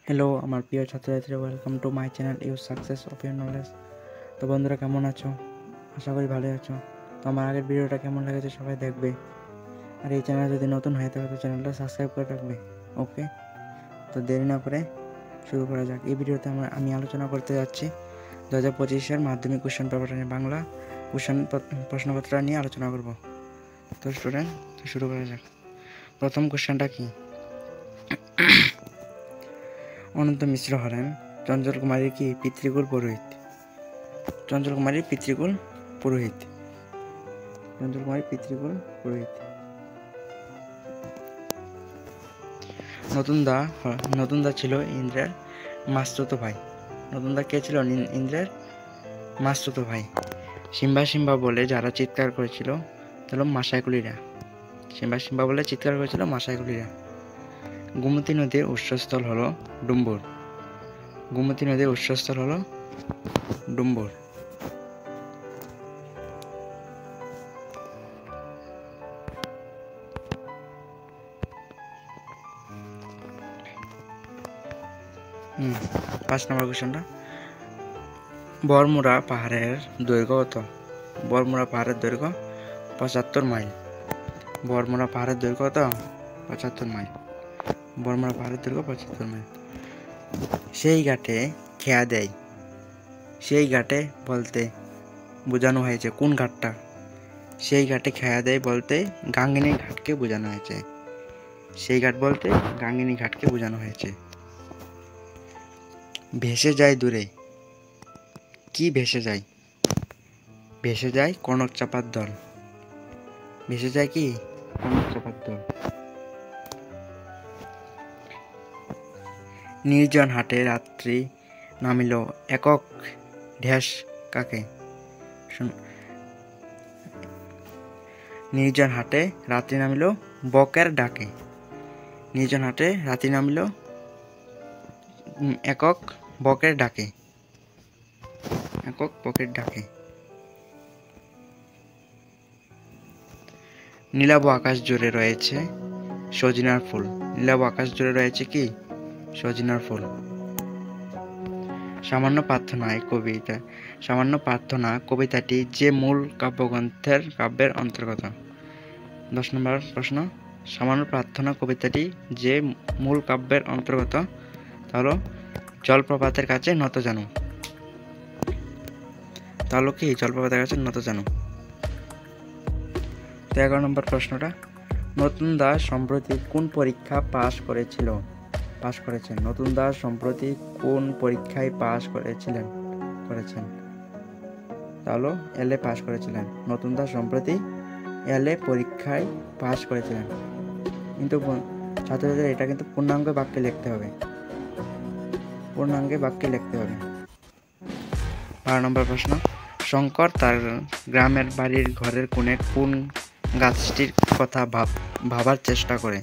Hello আমার প্রিয় ছাত্রছাত্রীরা, welcome to my channel you success of your knowledge. তো বন্ধুরা, কেমন আছো? আশা করি ভালোই আছো। তো আমার আগের ভিডিওটা কেমন লেগেছে সবাই দেখবে, আর এই চ্যানেল যদি নতুন হয়ে থাকে তো চ্যানেলটা সাবস্ক্রাইব করে রাখবে। ওকে, তো দেরি না করে শুরু করা যাক। এই ভিডিওতে আমি আলোচনা করতে যাচ্ছি 2025-এর মাধ্যমিক কোশ্চেন পেপারটা নিয়ে, বাংলা প্রশ্নপত্র নিয়ে আলোচনা করব। তো স্টুডেন্ট, তো শুরু করা যাক। প্রথম কোশ্চেনটা কি? অনন্ত মিশ্র হলেন চঞ্চল কুমারীর কি পিতৃকুল পুরোহিত? চঞ্চল কুমারীর পিতৃকুল পুরোহিত। চঞ্চল কুমারীর পিতৃকুল পুরোহিত। নতুন দা ছিল ইন্দ্রের মাস্তুতো ভাই। নতুন দা কে ছিল? ইন্দ্রের মাস্তুতো ভাই। সিম্বা সিম্বা বলে যারা চিৎকার করেছিল হলো মাসাইকুলিরা। সিম্বা সিম্বা বলে চিৎকার করেছিল মাসাইকুলিরা। গোমতী নদীর উৎসস্থল হলো ডুম্বুর। গোমতী নদীর উৎসস্থল হলো ডুম্বুর। পাঁচ নম্বর কোশ্চেনটা, বরমুড়া পাহাড়ের দৈর্ঘ্য কত? বরমুড়া পাহাড়ের দৈর্ঘ্য 75 মাইল। বরমুড়া পাহাড়ের দৈর্ঘ্য কত? 75 মাইল। বরমুড়া পাহাড়ের দৈর্ঘ্য 75 মাইল। সেই ঘাটে খেয়া দেয়। সেই ঘাটে বলতে বোঝানো হয়েছে কোন ঘাটটা? সেই ঘাটে খেয়া দেয় বলতে গাঙ্গিনী ঘাটকে বোঝানো হয়েছে। সেই ঘাট বলতে গাঙ্গিনী ঘাটকে বোঝানো হয়েছে। ভেসে যায় দূরে। কি ভেসে যায়? ভেসে যায় কনক চাপার দল। ভেসে যায় কি? কনক চাপার দল। নির্জন হাটে রাত্রি নামিল একক ঢ্যাস কাকে? নির্জন হাটে রাত্রি নামিল বকের ডাকে। নির্জন হাটে রাত্রি নামিল একক বকের ডাকে। একক বকের ডাকে। নীলাভ আকাশ জুড়ে রয়েছে সজিনার ফুল। নীলাভ আকাশ জুড়ে রয়েছে কি? সজিনার ফুল। সামান্য প্রার্থনা কবিতাটি যে মূল কাব্যের অন্তর্গত? 10 নম্বর প্রশ্ন, সামান্য প্রার্থনা কবিতাটি যে মূল কাব্যের অন্তর্গত তাহলে জলপ্রপাতের কাছে নত জানু। তাহলে কি? জলপ্রপাতের কাছে নত জানু। তো 11 নম্বর প্রশ্নটা, নতুন দাস সম্প্রতি কোন পরীক্ষা পাশ করেছেন? নতুন দাস সম্প্রতি কোন পরীক্ষায় পাশ করেছেন? তাহলে এলএ পাশ করেছিলেন। নতুন দাস সম্প্রতি এলএ পরীক্ষায় পাশ করেছিলেন। কিন্তু ছাত্রছাত্রীদের এটা কিন্তু পূর্ণাঙ্গ বাক্যে লিখতে হবে। পূর্ণাঙ্গে বাক্যে লিখতে হবে। 12 নম্বর প্রশ্ন, শঙ্কর তার গ্রামের বাড়ির ঘরের কোণে কোন গাছটির কথা ভাবার চেষ্টা করে?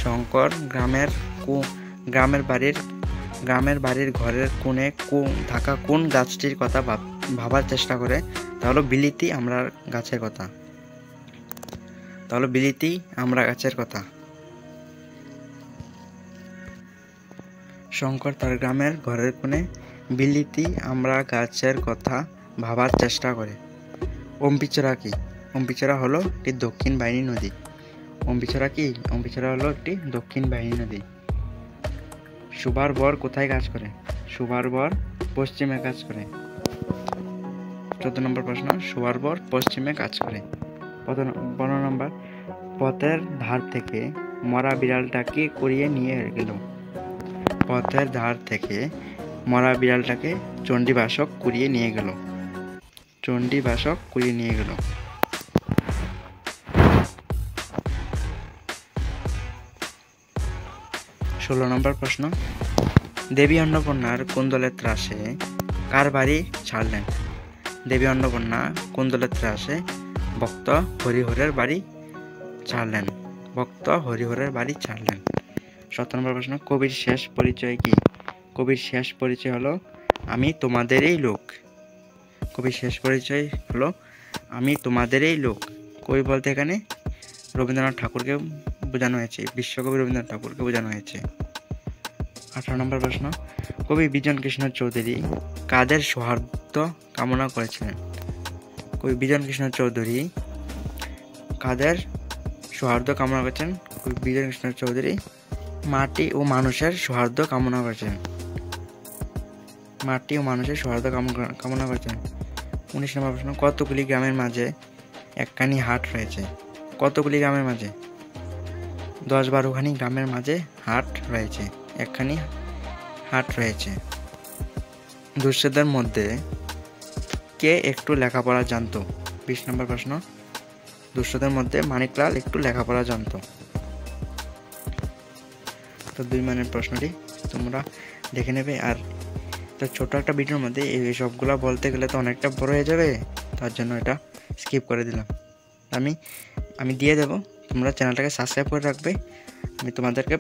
শঙ্কর গ্রামের বাড়ির ঘরের কোণে থাকা কোন গাছটির কথা ভাবার চেষ্টা করে? তাহলে বিলিতি আমরা গাছের কথা। তাহলে বিলিতি আমরা গাছের কথা। শঙ্কর তার গ্রামের ঘরের কোণে বিলিতি আমরা গাছের কথা ভাবার চেষ্টা করে। অম্পিচরা কি? অম্পিচরা হলো একটি দক্ষিণ বাহিনী নদী। অম্পিচরা কি? অম্পিচরা হলো একটি দক্ষিণ বাহিনী নদী। সুভার বর কোথায় কাজ করে? সুভার বর পশ্চিমে কাজ করে। 14 নম্বর প্রশ্ন, সুভার বর পশ্চিমে কাজ করে। 15 নম্বর, পথের ধার থেকে মরা বিড়ালটাকে কুড়িয়ে নিয়ে গেল। পথের ধার থেকে মরা বিড়ালটাকে চণ্ডীবাসক কুড়িয়ে নিয়ে গেল। চণ্ডীবাসক কুড়িয়ে নিয়ে গেল। 16 নম্বর প্রশ্ন, দেবী অন্নপূর্ণার কুন্দলের ত্রাসে কার বাড়ি ছাড়লেন? দেবী অন্নপূর্ণা কুন্দলের ত্রাসে ভক্ত হরিহরের বাড়ি ছাড়লেন। ভক্ত হরিহরের বাড়ি ছাড়লেন। 17 নম্বর প্রশ্ন, কবির শেষ পরিচয় কি? কবির শেষ পরিচয় হলো আমি তোমাদেরই লোক। কবির শেষ পরিচয় হলো আমি তোমাদেরই লোক। কবি বলতে এখানে রবীন্দ্রনাথ ঠাকুরকে বোঝানো হয়েছে। বিশ্বকবি রবীন্দ্রনাথ ঠাকুরকে বোঝানো হয়েছে। 18 নম্বর প্রশ্ন, কবি বিজন কৃষ্ণ চৌধুরী কাদের সৌহার্দ্য কামনা করেছিলেন? কবি বিজন কৃষ্ণ চৌধুরী কাদের সৌহার্দ্য কামনা করেছেন? কবি বিজন কৃষ্ণ চৌধুরী মাটি ও মানুষের সৌহার্দ্য কামনা করেছেন। মাটি ও মানুষের সৌহার্দ্য কামনা করেছেন। 19 নম্বর প্রশ্ন, কতগুলি গ্রামের মাঝে একখানি হাট রয়েছে? কতগুলি গ্রামের মাঝে? 10-12খানি গ্রামের মাঝে হাট রয়েছে, একখানি হাট রয়েছে। দুঃস্থদের মধ্যে কে একটু লেখাপড়া জানতো? 20 নম্বর প্রশ্ন, দুঃস্থদের মধ্যে মানিকলাল একটু লেখাপড়া জানতো। তো 2 মানের প্রশ্নটি তোমরা দেখে নেবে। আর তো ছোট একটা ভিডিওর মধ্যে এই সবগুলো বলতে গেলে তো অনেকটা বড় হয়ে যাবে, তার জন্য এটা স্কিপ করে দিলাম। আমি দিয়ে দেবো, তোমরা চ্যানেলটাকে সাবস্ক্রাইব করে রাখবে। আমি তোমাদেরকে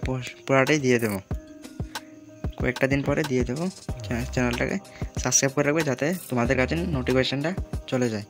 পুরাটাই দিয়ে দেবো, কয়েকটা দিন পরে দিয়ে দেবো। চ্যানেলটাকে সাবস্ক্রাইব করে রাখবে যাতে তোমাদের কাছে নোটিফিকেশনটা চলে যায়।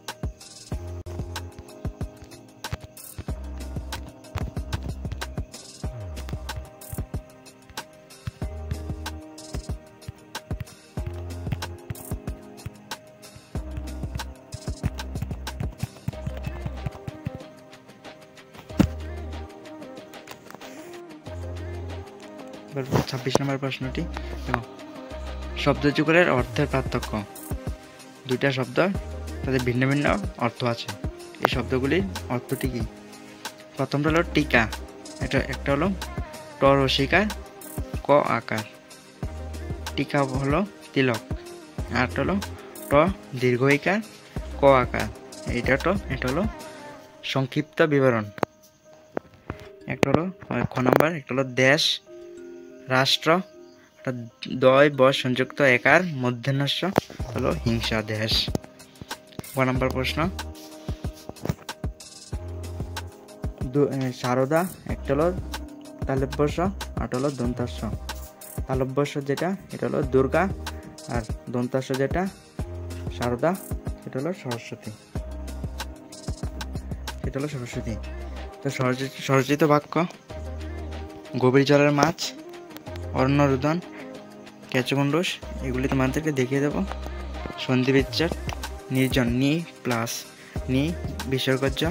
এবার 26 নম্বর প্রশ্নটি দেখো, শব্দযুগলের অর্থের পার্থক্য। দুইটা শব্দ, তাদের ভিন্ন ভিন্ন অর্থ আছে। এই শব্দগুলির অর্থটি কি? প্রথমটা হলো টিকা, একটা হলো ট রসিকার ক আকার, টিকা হলো তিলক। আরটা হলো ট দীর্ঘইকার ক আকার, এটা হলো সংক্ষিপ্ত বিবরণ। একটা হলো খ নাম্বার, একটা হলো দেশ রাষ্ট্র, একটা দয় ব সংযুক্ত একার মধ্যাহ্নস্য হলো হিংসা দেশ। 1 নম্বর প্রশ্ন, সারদা, একটা হলো তালব্যস্য, আরটা হলো দন্তাস্য। তালব্যস্য যেটা, এটা হলো দুর্গা, আর দন্তাস্য যেটা সারদা, সেটা হলো সরস্বতী। তো সরচিত বাক্য, গভীর জলের মাছ, অরণ্যরোদন, কেচগণ্ডুষ, এগুলি তোমাদেরকে দেখিয়ে দেবো। সন্ধি বিচ্ছেদ, নির্জন, নি প্লাস নি বিসর্গজ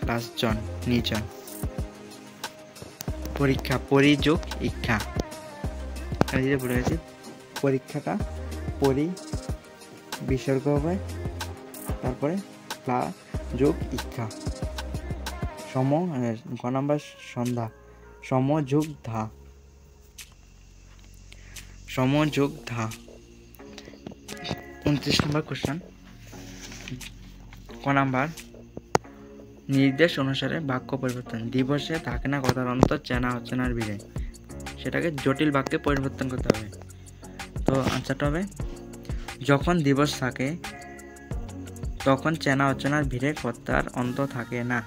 প্লাস জন, নির্জন। পরীক্ষা, পরিযোগ ইচ্ছা, বলে গেছি পরীক্ষাটা পরি বিসর্গ হবে, তারপরে প্লা যোগ ইচ্ছা। গ নাম্বার সন্ধ্যা, সমযোগ ধা, সমযোগ ধা। 29 নম্বর কোশ্চেন, ক নাম্বার, নির্দেশ অনুসারে বাক্য পরিবর্তন। দিবসে থাকে না কথার অন্তর, চেনা অচেনার ভিড়ে, সেটাকে জটিল বাক্যে পরিবর্তন করতে হবে। তো আনসারটা হবে, যখন দিবস থাকে তখন চেনা অচেনার ভিড়ে কথার অন্ত থাকে না।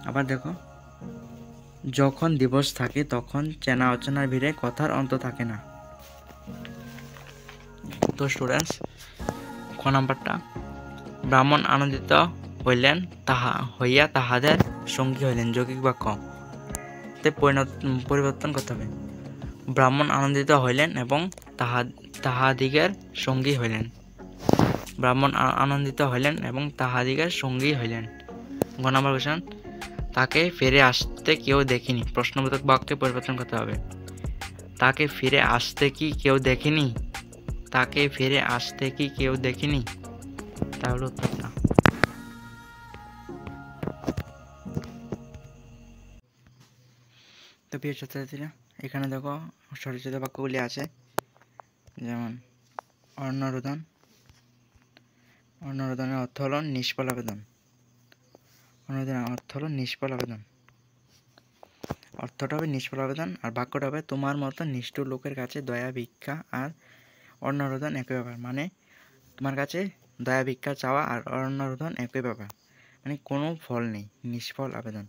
আবার দেখো, যখন দিবস থাকে তখন চেনা অচেনার ভিড়ে কথার অন্ত থাকে না। তো স্টুডেন্টস, খ নাম্বারটা, ব্রাহ্মণ আনন্দিত হইলেন হইয়া তাহাদের সঙ্গী হইলেন, যৌগিক বাক্য তে পরিবর্তন করতে হবে। ব্রাহ্মণ আনন্দিত হইলেন এবং তাহাদিগের সঙ্গী হইলেন। ব্রাহ্মণ আনন্দিত হইলেন এবং তাহাদিগের সঙ্গী হইলেন। গ নাম্বার কোশ্চেন, তাকে ফিরে আসতে কেউ দেখেনি, প্রশ্নবোধক বাক্যে পরিবর্তন করতে হবে। তাকে ফিরে আসতে কি কেউ দেখেনি? তাকে ফিরে আসতে কি কেউ দেখেনি? তাহলে উত্তর না। তো প্রিয় ছাত্রছাত্রীরা, এখানে দেখো সরচিত বাক্যগুলি আছে, যেমন অরণ্যরোদন। অরণ্যরোদনের অর্থ হলো নিষ্ফল আবেদন। অরণ্যরোদনের অর্থ হলো নিষ্ফল আবেদন, অর্থটা হবে নিষ্ফল আবেদন। আর বাক্যটা হবে, তোমার মতো নিষ্ঠুর লোকের কাছে দয়া ভিক্ষা আর অরণ্যরোদন একই ব্যাপার। মানে তোমার কাছে দয়া ভিক্ষা চাওয়া আর অরণ্যরোদন একই ব্যাপার, মানে কোনো ফল নেই, নিষ্ফল আবেদন।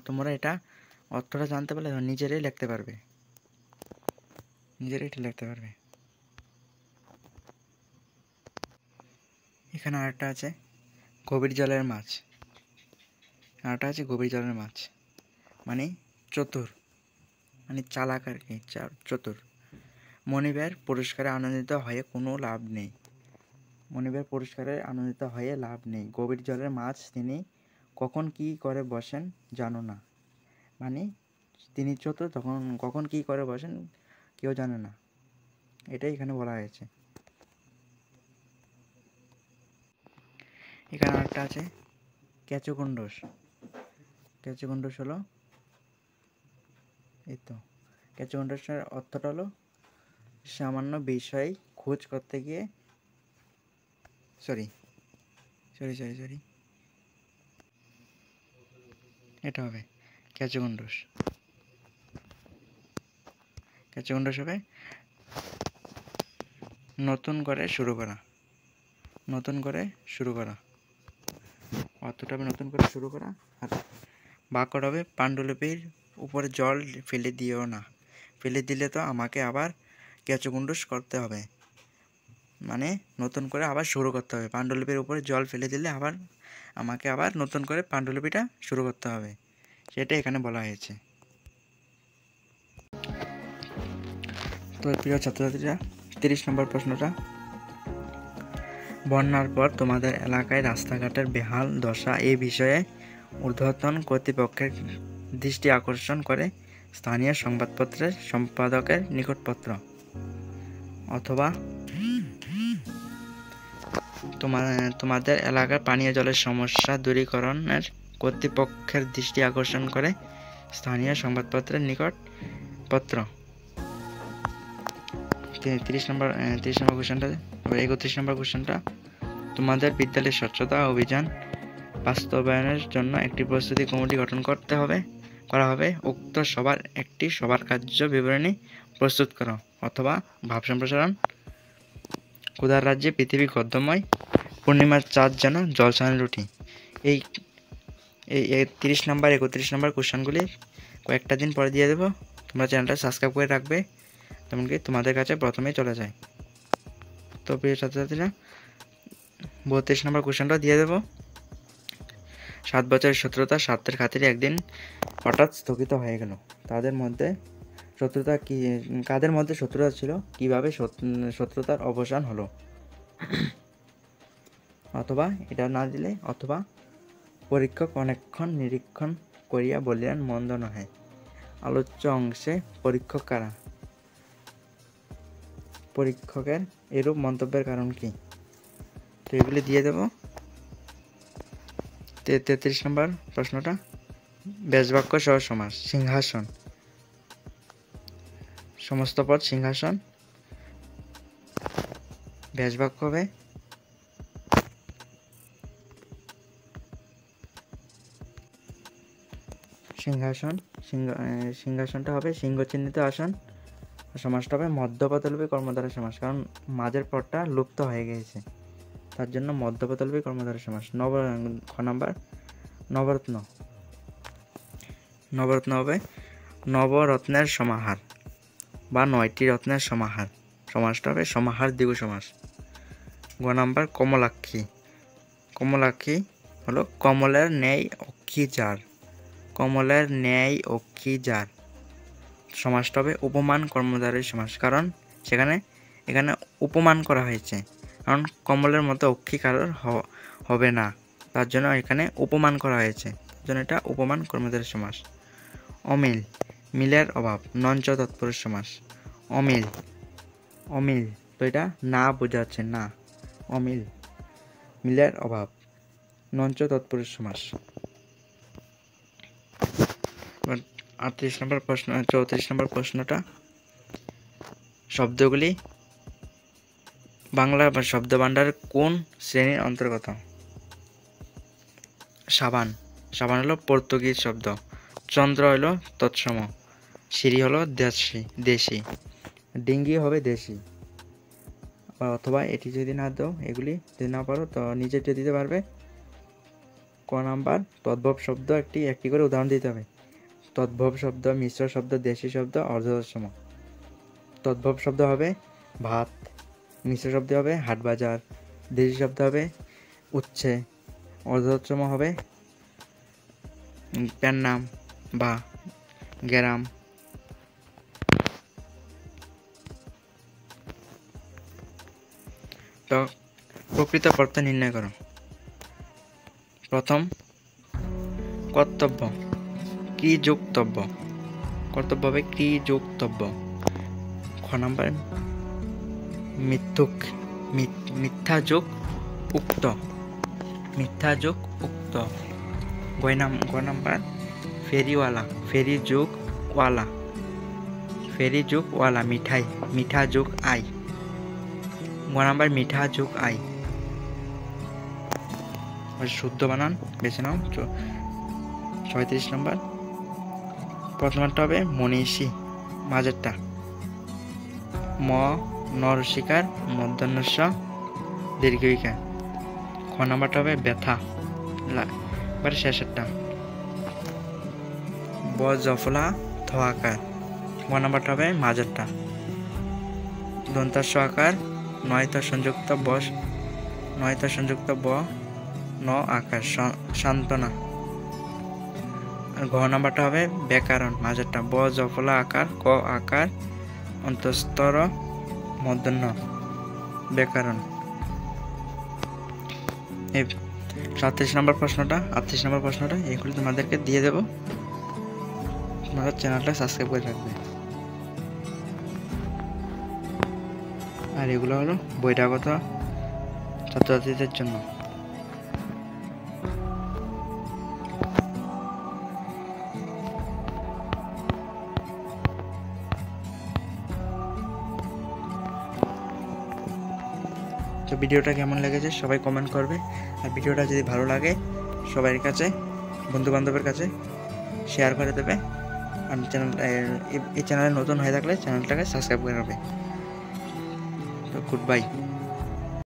তোমরা এটা অর্থটা জানতে পারলে নিজেরাই লিখতে পারবে, এখানে আরেকটা আছে গভীর জলের মাছ, মানে চতুর, মানে চালাক আর কি, চতুর। মনিবের পুরস্কারে আনন্দিত হয়ে কোনো লাভ নেই। মনিবের পুরস্কারে আনন্দিত হয়ে লাভ নেই। গভীর জলের মাছ তিনি কখন কি করে বসেন জানো না। মানে তিনি চতুর, তখন কখন কি করে বসেন কেউ জানে না, এটাই এখানে বলা হয়েছে। এখানে আরেকটা আছে কেচকুণ্ডস। কেচকুণ্ডস হলো এই তো, কেচকুণ্ডসের অর্থটা হলো সামান্য বিষয় খোঁজ করতে গিয়ে সরি এটা হবে কেচকুণ্ডস। কেচকুণ্ডস হবে নতুন করে শুরু করা। অর্থটা হবে নতুন করে শুরু করা। আর বাক্যটা হবে পাণ্ডুলিপির উপরে জল ফেলে দিও না, ফেলে দিলে তো আমাকে আবার কেচকুণ্ডস করতে হবে। মানে নতুন করে আবার শুরু করতে হবে। পাণ্ডুলিপির উপরে জল ফেলে দিলে আমাকে আবার নতুন করে পাণ্ডুলিপিটা শুরু করতে হবে, সেটা এখানে বলা হয়েছে। তো প্রিয় ছাত্রছাত্রীরা, 30 নম্বর প্রশ্নটা, বন্যার পর তোমাদের এলাকায় রাস্তাঘাটের বেহাল দশা এই বিষয়ে ঊর্ধ্বতন কর্তৃপক্ষের দৃষ্টি আকর্ষণ করে স্থানীয় সংবাদপত্রের সম্পাদকের নিকটপত্র, অথবা তোমাদের এলাকার পানীয় জলের সমস্যা দূরীকরণের কর্তৃপক্ষের দৃষ্টি আকর্ষণ করে স্থানীয় সংবাদপত্রের নিকট পত্র। 30 নম্বর কোশ্চেনটা, 31 নম্বর কোশ্চেনটা, তোমাদের বিদ্যালয়ের স্বচ্ছতা অভিযান বাস্তবায়নের জন্য একটি প্রস্তুতি কমিটি গঠন করা হবে। উক্ত সবার একটি সবার কার্য বিবরণী প্রস্তুত করো, অথবা ভাব সম্প্রসারণ। ক্ষুধার রাজ্যে পৃথিবী গদ্যময়, পূর্ণিমার চাঁদ যেন জলছানের রুটি। এই 30 নম্বর 31 নম্বর কোশ্চেনগুলি কয়েকটা দিন পরে দিয়ে দেবো। তোমরা চ্যানেলটা সাবস্ক্রাইব করে রাখবে, তেমনকি তোমাদের কাছে প্রথমেই চলে যায়। তো প্রিয় ছাত্রছাত্রীরা, 32 নম্বর কোশ্চেনটা দিয়ে দেবো। 7 বছরের শত্রুতা স্বার্থের খাতিরে একদিন হঠাৎ স্থগিত হয়ে গেল। কাদের মধ্যে শত্রুতা ছিল, কিভাবে শত্রুতার অবসান হলো? অথবা এটা না দিলে, অথবা পরীক্ষক অনেকক্ষণ নিরীক্ষণ করিয়া বলিলেন মন্দ নহে। আলোচ্য অংশে পরীক্ষক কারা? পরীক্ষকের এরূপ মন্তব্যের কারণ কি? তো এগুলি দিয়ে দেব। 33 নম্বর প্রশ্নটা, ব্যাসবাক্য সহ সমাস। সিংহাসন, সমস্ত পদ সিংহাসন, ব্যাসবাক্য হবে সিংহাসন। সিংহাসনটা হবে সিংহ চিহ্নিত আসন। সমাসটা হবে মধ্যপদলোপী কর্মধারয় সমাস, কারণ মাঝের পদটা লুপ্ত হয়ে গিয়েছে, তার জন্য মধ্যপদলোপী কর্মধারয় সমাস। খ নাম্বার, নবরত্ন। নবরত্ন হবে নবরত্নের সমাহার বা 9টি রত্নের সমাহার। সমাসটা হবে সমাহার দ্বিগু সমাস। গ নাম্বার, কমলাক্ষী। কমলাক্ষী হলো কমলের ন্যায় অক্ষী যার। কমলের ন্যায় অক্ষী যার। সমাসটা হবে উপমান কর্মধারয় সমাস, কারণ এখানে উপমান করা হয়েছে, কারণ কমলের মতো অক্ষী কারোর হবে না, তার জন্য এখানে উপমান করা হয়েছে, তার জন্য এটা উপমান কর্মধারয় সমাস। অমিল, মিলের অভাব, নঞ্চ তৎপুরুষ সমাস। অমিল, তো এটা না বোঝাচ্ছে, না, অমিল, মিলের অভাব, নঞ্চ তৎপুরুষ সমাস। 38 নম্বর প্রশ্ন, 34 নম্বর প্রশ্নটা, শব্দগুলি বাংলা শব্দ ভাণ্ডারের কোন শ্রেণীর অন্তর্গত? সাবান, সাবান হলো পর্তুগিজ শব্দ। চন্দ্র হলো তৎসম। সিঁড়ি হলো দেশি। ডিঙ্গি হবে দেশি। অথবা এটি যদি না দাও, এগুলি যদি না পারো তো নিজেরটা দিতে পারবে। ক নাম্বার, তদ্ভব শব্দ একটি করে উদাহরণ দিতে হবে। তদ্ভব শব্দ, মিশ্র শব্দ, দেশি শব্দ, অর্ধতৎসম। তদ্ভব শব্দ হবে ভাত, মিশ্র শব্দ হবে হাট বাজার, দেশি শব্দ হবে উচ্ছে, অর্ধতৎসম হবে প্যান নাম বা গ্রাম, তো প্রকৃত অর্থ নির্ণয় করো। প্রথম কর্তব্য, ক্রিযোক্তব্য, কর্তব্য হবে ক্রিযোক্তব্য। খ নাম্বার মিথ্যুক, মিথ্যা যোগ উক্ত, মিথ্যা যোগ উক্ত। গ নাম্বার ফেরিওয়ালা, ফেরি যোগ ওয়ালা, ফেরি যোগ ওয়ালা। মিঠাই, মিঠা যোগ আই। গ নাম্বার মিঠা যোগ আই। শুদ্ধ বানান বেছে নাও। 37 নম্বর। প্রথমটা হবে মনীষী, মাঝেরটা ম নরসিকার মূর্ধন্যস্ব দীর্ঘইকার। খ নাম্বারটা হবে ব্যথা, এবার শেষেরটা ব জফলা থ আকার। গ নাম্বারটা হবে মাঝেরটা দন্তাস্ব আকার নয়ত সংযুক্ত বস, নয়ত সংযুক্ত ব ন আকার সান্ত্বনা। আর ঘ নাম্বারটা হবে ব্যাকরণ, মাঝেরটা ব জফলা আকার ক আকার অন্তস্তর মূর্ধন্য ব্যাকরণ। এই 37 নম্বর প্রশ্নটা, 38 নম্বর প্রশ্নটা এগুলো তোমাদেরকে দিয়ে দেব। তোমাদের চ্যানেলটা সাবস্ক্রাইব করে রাখবে। আর এগুলো হলো বহিরাগত ছাত্রছাত্রীদের জন্য। তো ভিডিওটা কেমন লেগেছে সবাই কমেন্ট করবে। আর ভিডিওটা যদি ভালো লাগে সবার কাছে, বন্ধু বান্ধবের কাছে শেয়ার করে দেবে। আর এই চ্যানেলে নতুন হয়ে থাকলে চ্যানেলটাকে সাবস্ক্রাইব করে নেবে। তো গুড বাই।